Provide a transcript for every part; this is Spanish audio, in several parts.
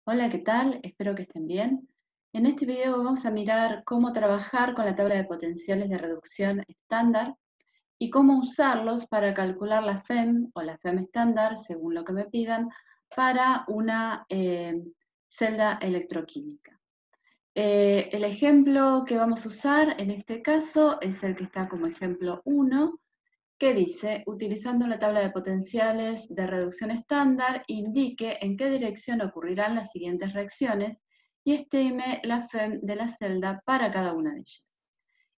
Hola, ¿qué tal? Espero que estén bien. En este video vamos a mirar cómo trabajar con la tabla de potenciales de reducción estándar y cómo usarlos para calcular la FEM o la FEM estándar, según lo que me pidan, para una celda electroquímica. El ejemplo que vamos a usar en este caso es el que está como ejemplo 1, que dice, utilizando la tabla de potenciales de reducción estándar, indique en qué dirección ocurrirán las siguientes reacciones y estime la FEM de la celda para cada una de ellas.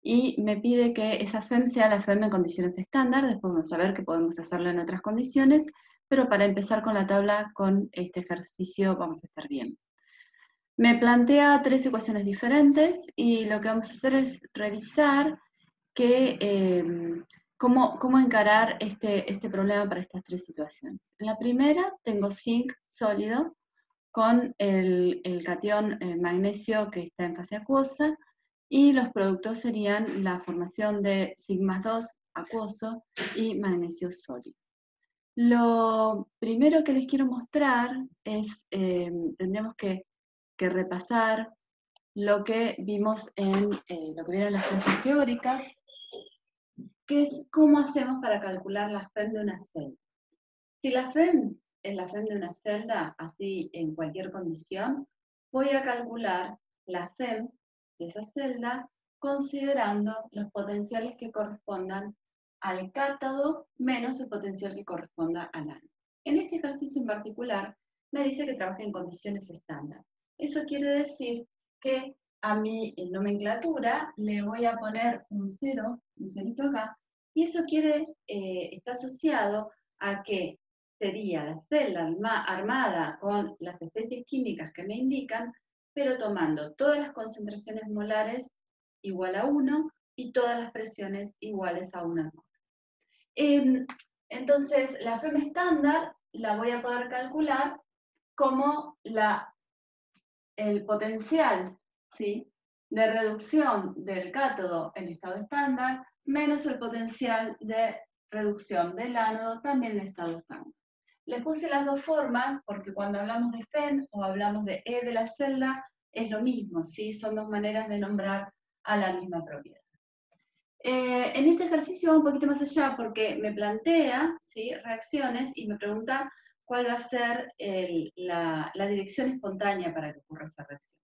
Y me pide que esa FEM sea la FEM en condiciones estándar, después vamos a ver que podemos hacerlo en otras condiciones, pero para empezar con la tabla, con este ejercicio vamos a estar bien. Me plantea tres ecuaciones diferentes y lo que vamos a hacer es revisar cómo encarar este problema para estas tres situaciones. En la primera tengo zinc sólido con el catión magnesio que está en fase acuosa y los productos serían la formación de sigma-2 acuoso y magnesio sólido. Lo primero que les quiero mostrar es, tendríamos que repasar lo que vimos en lo que vieron las clases teóricas, que es cómo hacemos para calcular la FEM de una celda. Si la FEM es la FEM de una celda, así en cualquier condición, voy a calcular la FEM de esa celda considerando los potenciales que correspondan al cátodo menos el potencial que corresponda al ánodo. En este ejercicio en particular, me dice que trabaje en condiciones estándar. Eso quiere decir que a mi nomenclatura le voy a poner un cero, un cerito acá, y eso está asociado a que sería la celda armada con las especies químicas que me indican, pero tomando todas las concentraciones molares igual a 1 y todas las presiones iguales a 1 mol. Entonces, la FEM estándar la voy a poder calcular como el potencial, ¿sí?, de reducción del cátodo en estado estándar menos el potencial de reducción del ánodo también en estado estándar. Les puse las dos formas porque cuando hablamos de FEM o hablamos de E de la celda es lo mismo, ¿sí? Son dos maneras de nombrar a la misma propiedad. En este ejercicio va un poquito más allá porque me plantea, ¿sí?, reacciones y me pregunta cuál va a ser la dirección espontánea para que ocurra esa reacción.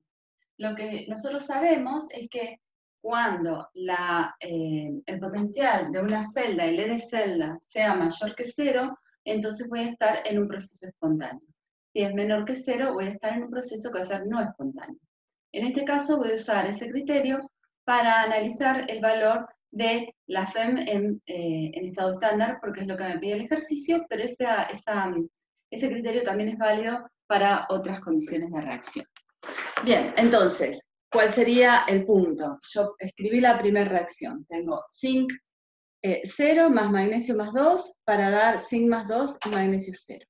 Lo que nosotros sabemos es que cuando el potencial de una celda, el E de celda, sea mayor que 0, entonces voy a estar en un proceso espontáneo. Si es menor que 0, voy a estar en un proceso que va a ser no espontáneo. En este caso voy a usar ese criterio para analizar el valor de la FEM en estado estándar, porque es lo que me pide el ejercicio, pero ese criterio también es válido para otras condiciones de reacción. Bien, entonces, ¿cuál sería el punto? Yo escribí la primera reacción. Tengo zinc 0 más magnesio más 2 para dar zinc más 2 y magnesio 0.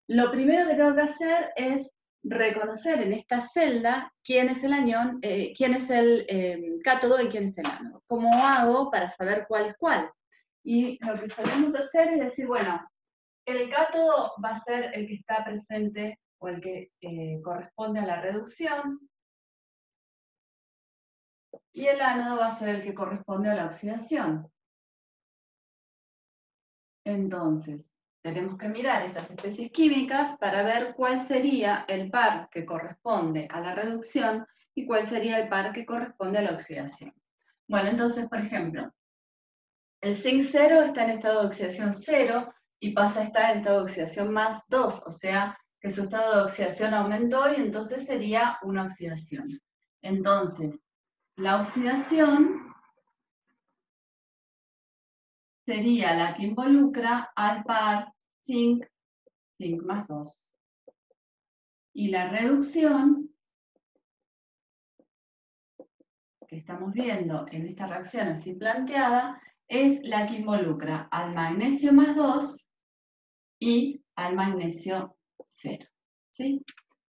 Lo primero que tengo que hacer es reconocer en esta celda quién es el anión, quién es el cátodo y quién es el ánodo. ¿Cómo hago para saber cuál es cuál? Y lo que solemos hacer es decir, bueno, el cátodo va a ser el que está presente o el que corresponde a la reducción, y el ánodo va a ser el que corresponde a la oxidación. Entonces, tenemos que mirar estas especies químicas para ver cuál sería el par que corresponde a la reducción y cuál sería el par que corresponde a la oxidación. Bueno, entonces, por ejemplo, el zinc 0 está en estado de oxidación 0 y pasa a estar en estado de oxidación más 2, o sea que su estado de oxidación aumentó y entonces sería una oxidación. Entonces, la oxidación sería la que involucra al par zinc más 2. Y la reducción que estamos viendo en esta reacción así planteada es la que involucra al magnesio más 2 y al magnesio 0. ¿Sí?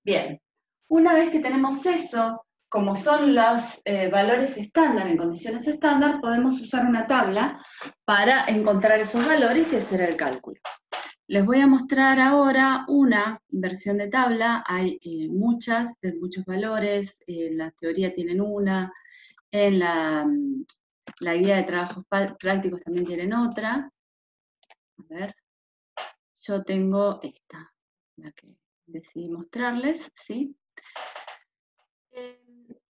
Bien, una vez que tenemos eso, como son los valores estándar en condiciones estándar, podemos usar una tabla para encontrar esos valores y hacer el cálculo. Les voy a mostrar ahora una versión de tabla. Hay muchas, de muchos valores. En la teoría tienen una. En la guía de trabajos prácticos también tienen otra. A ver, yo tengo esta, la que decidí mostrarles, ¿sí?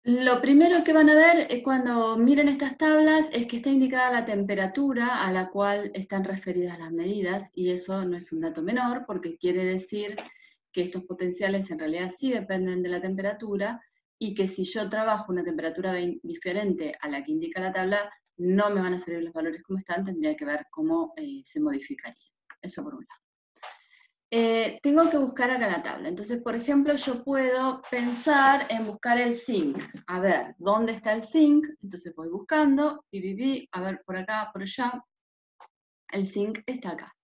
Lo primero que van a ver cuando miren estas tablas es que está indicada la temperatura a la cual están referidas las medidas, y eso no es un dato menor, porque quiere decir que estos potenciales en realidad sí dependen de la temperatura, y que si yo trabajo una temperatura diferente a la que indica la tabla, no me van a servir los valores como están, tendría que ver cómo se modificaría. Eso por un lado. Tengo que buscar acá la tabla. Entonces, por ejemplo, yo puedo pensar en buscar el zinc. A ver, ¿dónde está el zinc? Entonces voy buscando, a ver, por acá, por allá. El zinc está acá.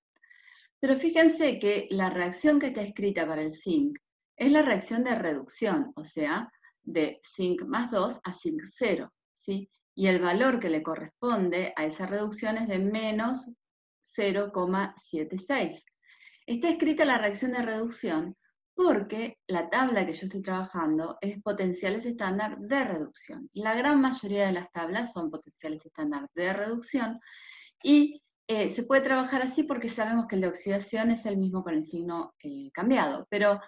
Pero fíjense que la reacción que está escrita para el zinc es la reacción de reducción, o sea, de zinc más 2 a zinc 0, ¿sí? Y el valor que le corresponde a esa reducción es de menos 0,76. Está escrita la reacción de reducción porque la tabla que yo estoy trabajando es potenciales estándar de reducción. La gran mayoría de las tablas son potenciales estándar de reducción y se puede trabajar así porque sabemos que el de oxidación es el mismo con el signo cambiado, pero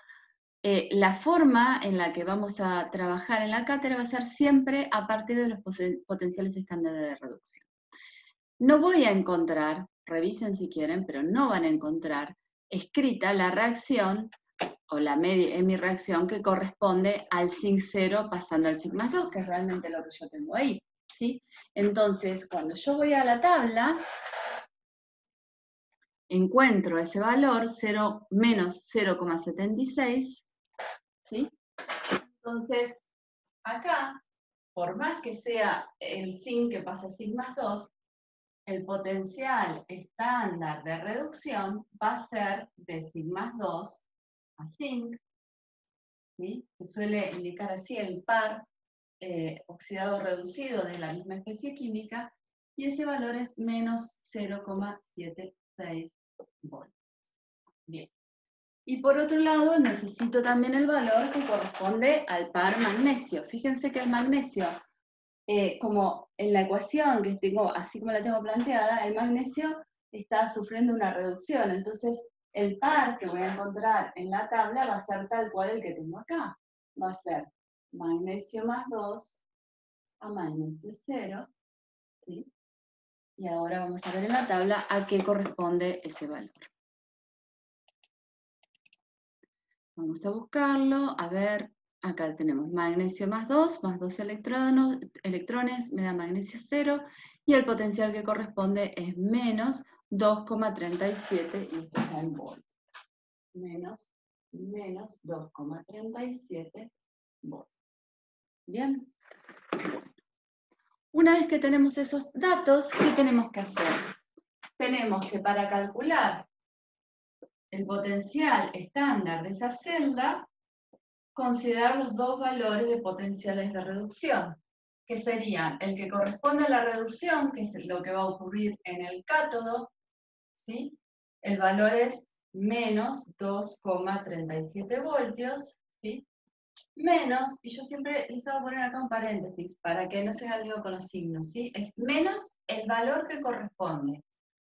la forma en la que vamos a trabajar en la cátedra va a ser siempre a partir de los potenciales estándar de reducción. No voy a encontrar, revisen si quieren, pero no van a encontrar escrita la reacción o la media en mi reacción que corresponde al zinc 0 pasando al zinc más 2, que es realmente lo que yo tengo ahí, ¿sí? Entonces, cuando yo voy a la tabla, encuentro ese valor, menos 0,76, ¿sí? Entonces, acá, por más que sea el zinc que pasa a zinc más 2, el potencial estándar de reducción va a ser de zinc más 2 a zinc, ¿sí? Se suele indicar así el par oxidado reducido de la misma especie química, y ese valor es menos 0,76 voltios. Bien. Y por otro lado, necesito también el valor que corresponde al par magnesio. Fíjense que el magnesio, como en la ecuación que tengo, así como la tengo planteada, el magnesio está sufriendo una reducción. Entonces, el par que voy a encontrar en la tabla va a ser tal cual el que tengo acá. Va a ser magnesio más 2 a magnesio 0, ¿sí? Y ahora vamos a ver en la tabla a qué corresponde ese valor. Vamos a buscarlo, a ver, acá tenemos magnesio más 2 electrones, me da magnesio 0, y el potencial que corresponde es menos 2,37, y esto está en voltios. Menos 2,37 voltios. ¿Bien? Una vez que tenemos esos datos, ¿qué tenemos que hacer? Tenemos que, para calcular el potencial estándar de esa celda, considerar los dos valores de potenciales de reducción, que serían el que corresponde a la reducción, que es lo que va a ocurrir en el cátodo, ¿sí? El valor es menos 2,37 voltios, ¿sí? Menos, y yo siempre les voy a poner acá un paréntesis, para que no se haga lío con los signos, ¿sí? Es menos el valor que corresponde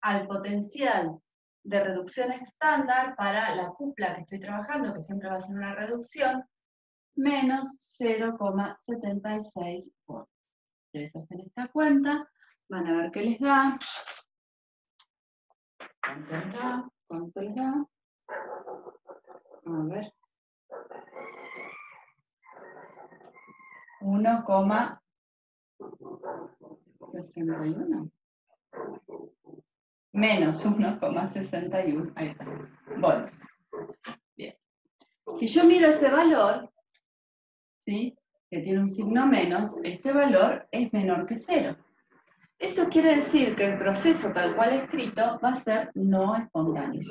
al potencial de reducción estándar para la cupla que estoy trabajando, que siempre va a ser una reducción, menos 0,76 voltios. Ustedes hacen esta cuenta, van a ver qué les da. ¿Cuánto les da? ¿Cuánto les da? A ver. 1,61. Menos 1,61. Ahí está. Voltios. Bien. Si yo miro ese valor, ¿sí?, que tiene un signo menos, este valor es menor que 0. Eso quiere decir que el proceso tal cual escrito va a ser no espontáneo.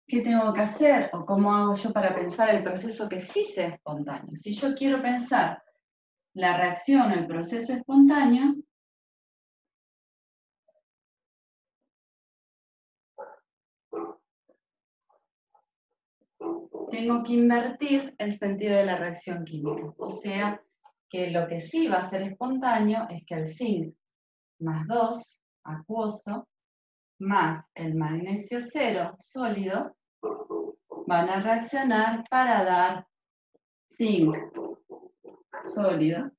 ¿Qué tengo que hacer? ¿O cómo hago yo para pensar el proceso que sí sea espontáneo? Si yo quiero pensar la reacción, el proceso espontáneo, tengo que invertir el sentido de la reacción química. O sea, que lo que sí va a ser espontáneo es que el zinc más 2, acuoso, más el magnesio 0, sólido, van a reaccionar para dar zinc sólido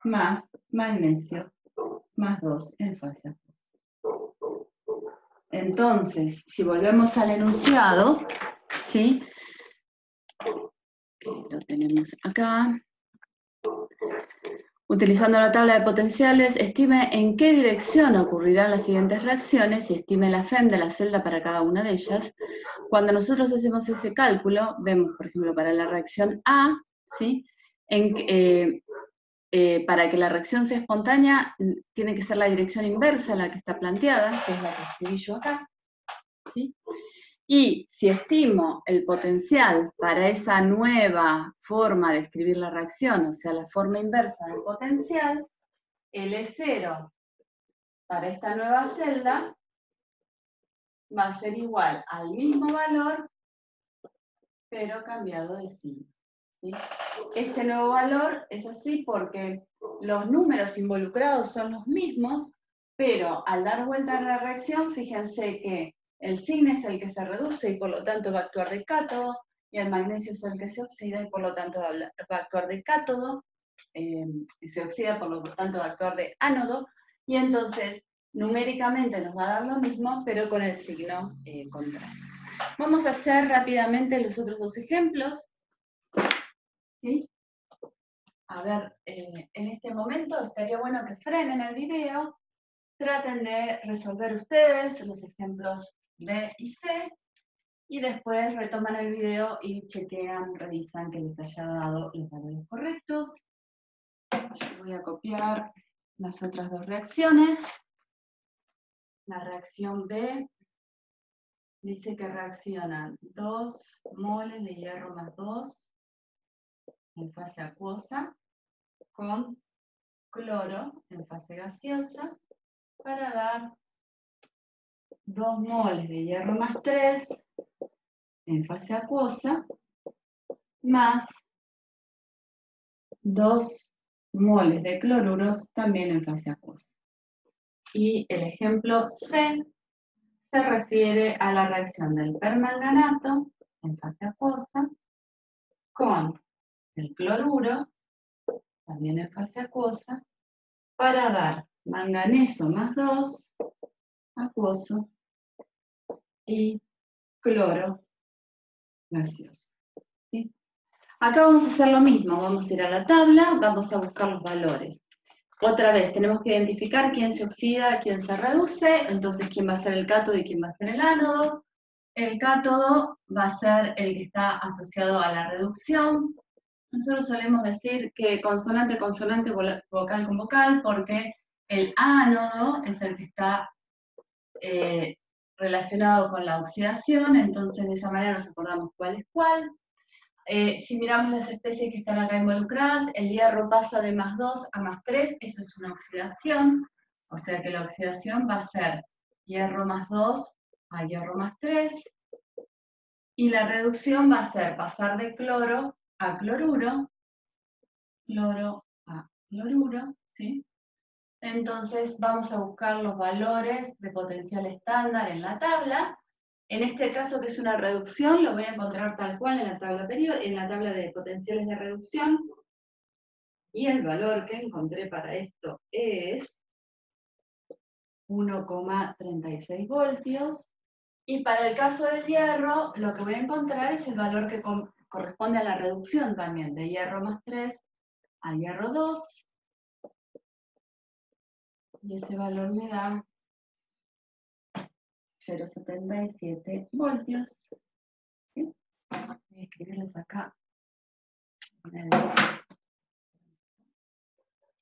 más magnesio más 2 en fase acuosa. Entonces, si volvemos al enunciado, ¿sí? Lo tenemos acá. Utilizando la tabla de potenciales, estime en qué dirección ocurrirán las siguientes reacciones y estime la FEM de la celda para cada una de ellas. Cuando nosotros hacemos ese cálculo, vemos, por ejemplo, para la reacción A, ¿sí? Para que la reacción sea espontánea, tiene que ser la dirección inversa a la que está planteada, que es la que escribí yo acá, ¿sí? Y si estimo el potencial para esa nueva forma de escribir la reacción, o sea, la forma inversa del potencial, L0 para esta nueva celda va a ser igual al mismo valor, pero cambiado de signo, ¿sí? Este nuevo valor es así porque los números involucrados son los mismos, pero al dar vuelta a la reacción, fíjense que el signo es el que se reduce y por lo tanto va a actuar de cátodo, y el magnesio es el que se oxida y por lo tanto va a actuar de cátodo, se oxida por lo tanto va a actuar de ánodo, y entonces numéricamente nos va a dar lo mismo, pero con el signo contrario. Vamos a hacer rápidamente los otros dos ejemplos, ¿sí? A ver, en este momento estaría bueno que frenen el video, traten de resolver ustedes los ejemplos B y C, y después retoman el video y chequean, revisan que les haya dado los valores correctos. Yo voy a copiar las otras dos reacciones. La reacción B dice que reaccionan 2 moles de hierro más 2 en fase acuosa con cloro en fase gaseosa para dar 2 moles de hierro más 3 en fase acuosa más 2 moles de cloruros también en fase acuosa. Y el ejemplo C se refiere a la reacción del permanganato en fase acuosa con el cloruro también en fase acuosa para dar manganeso más 2 acuoso y cloro gaseoso, ¿sí? Acá vamos a hacer lo mismo, vamos a ir a la tabla, vamos a buscar los valores. Otra vez, tenemos que identificar quién se oxida, quién se reduce, entonces quién va a ser el cátodo y quién va a ser el ánodo. El cátodo va a ser el que está asociado a la reducción. Nosotros solemos decir que consonante, consonante, vocal con vocal, porque el ánodo es el que está relacionado con la oxidación, entonces de esa manera nos acordamos cuál es cuál. Si miramos las especies que están acá involucradas, el hierro pasa de más 2 a más 3, eso es una oxidación, o sea que la oxidación va a ser hierro más 2 a hierro más 3, y la reducción va a ser pasar de cloro a cloruro a cloruro, ¿sí? Entonces vamos a buscar los valores de potencial estándar en la tabla. En este caso, que es una reducción, lo voy a encontrar tal cual en la tabla de potenciales de reducción. Y el valor que encontré para esto es 1,36 voltios. Y para el caso del hierro, lo que voy a encontrar es el valor que corresponde a la reducción también, de hierro más 3 a hierro 2. Y ese valor me da 0,77 voltios. ¿Sí? Voy a escribirles acá en el 2.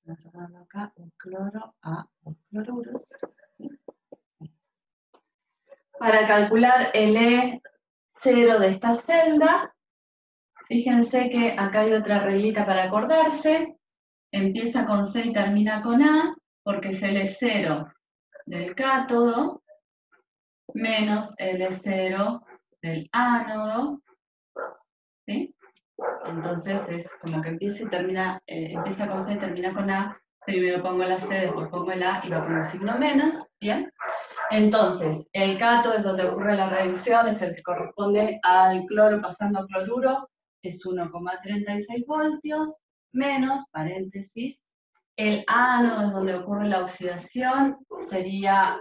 Vamos a ponerlo acá, el cloro a los cloruros. ¿Sí? Para calcular el E0 de esta celda, fíjense que acá hay otra reglita para acordarse. Empieza con C y termina con A, porque es el E0 del cátodo menos el E0 del ánodo, ¿sí? Entonces es como que empieza y termina, empieza con C y termina con A. Primero pongo la C, después pongo el A y va con un signo menos, ¿bien? Entonces, el cátodo es donde ocurre la reacción, es el que corresponde al cloro pasando a cloruro, es 1,36 voltios, menos, paréntesis, el ánodo es donde ocurre la oxidación, sería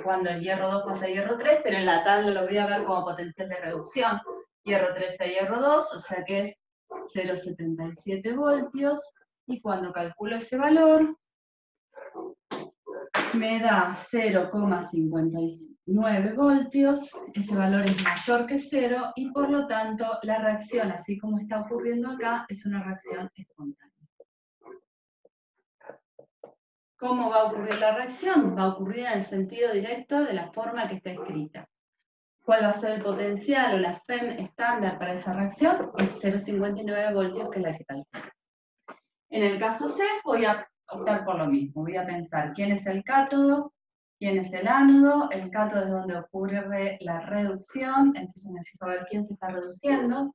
cuando el hierro 2 pasa a hierro 3, pero en la tabla lo voy a ver como potencial de reducción, hierro 3 a hierro 2, o sea que es 0,77 voltios, y cuando calculo ese valor, me da 0,59 voltios, ese valor es mayor que 0, y por lo tanto la reacción, así como está ocurriendo acá, es una reacción espontánea. ¿Cómo va a ocurrir la reacción? Va a ocurrir en el sentido directo de la forma que está escrita. ¿Cuál va a ser el potencial o la FEM estándar para esa reacción? Es 0,59 voltios, que es la que calculo. En el caso C, voy a optar por lo mismo. Voy a pensar quién es el cátodo, quién es el ánodo. El cátodo es donde ocurre la reducción, entonces me fijo a ver quién se está reduciendo.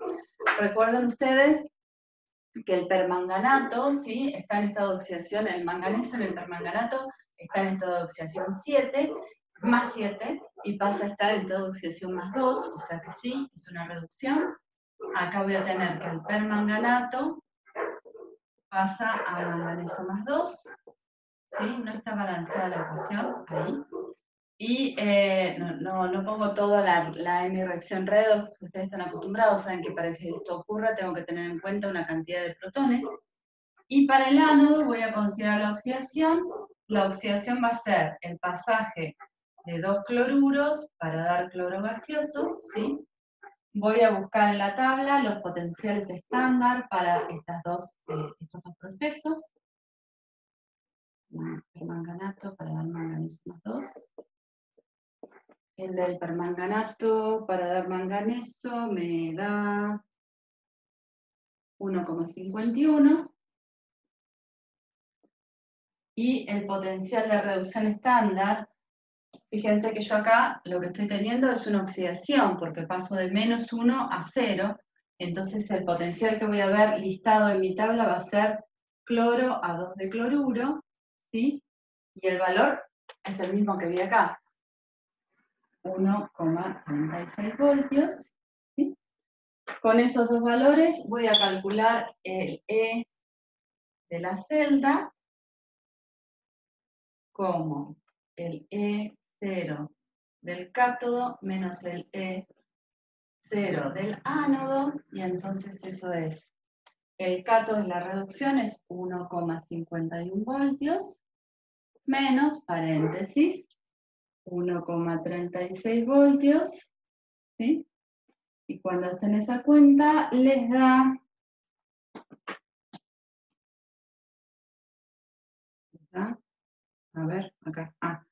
Recuerden ustedes que el permanganato, ¿sí?, está en estado de oxidación, el manganeso en el permanganato está en estado de oxidación 7, más 7, y pasa a estar en estado de oxidación más 2, o sea que sí, es una reducción. Acá voy a tener que el permanganato pasa a manganeso más 2, ¿sí? No está balanceada la ecuación, ahí. Y no pongo toda la M-reacción redox, que ustedes están acostumbrados, saben que para que esto ocurra tengo que tener en cuenta una cantidad de protones. Y para el ánodo voy a considerar la oxidación. La oxidación va a ser el pasaje de 2 cloruros para dar cloro gaseoso, ¿sí? Voy a buscar en la tabla los potenciales estándar para estos dos procesos. Permanganato para dar manganeso más 2. El del permanganato para dar manganeso me da 1,51. Y el potencial de reducción estándar, fíjense que yo acá lo que estoy teniendo es una oxidación, porque paso de -1 a 0, entonces el potencial que voy a ver listado en mi tabla va a ser cloro a 2 de cloruro, ¿sí? Y el valor es el mismo que vi acá, 1,36 voltios, ¿sí? Con esos dos valores voy a calcular el E de la celda como el E0 del cátodo menos el E0 del ánodo, y entonces eso es, el cátodo de la reducción es 1,51 voltios, menos, paréntesis, 1,36 voltios, ¿sí? Y cuando hacen esa cuenta, les da, a ver, acá,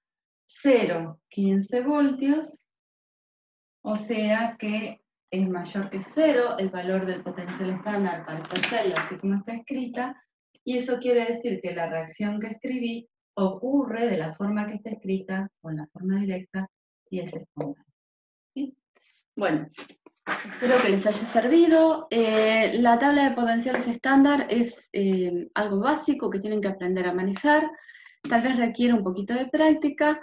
0,15 voltios, o sea que es mayor que 0 el valor del potencial estándar para esta celda, así como está escrita, y eso quiere decir que la reacción que escribí ocurre de la forma que está escrita, con la forma directa, y es espontánea. ¿Sí? Bueno, espero que les haya servido. La tabla de potenciales estándar es algo básico que tienen que aprender a manejar. Tal vez requiere un poquito de práctica,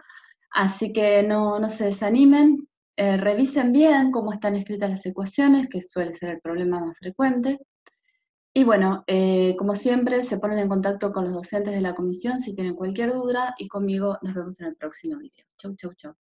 así que no se desanimen. Revisen bien cómo están escritas las ecuaciones, que suele ser el problema más frecuente. Y bueno, como siempre, se ponen en contacto con los docentes de la comisión si tienen cualquier duda, y conmigo nos vemos en el próximo video. Chau, chau, chau.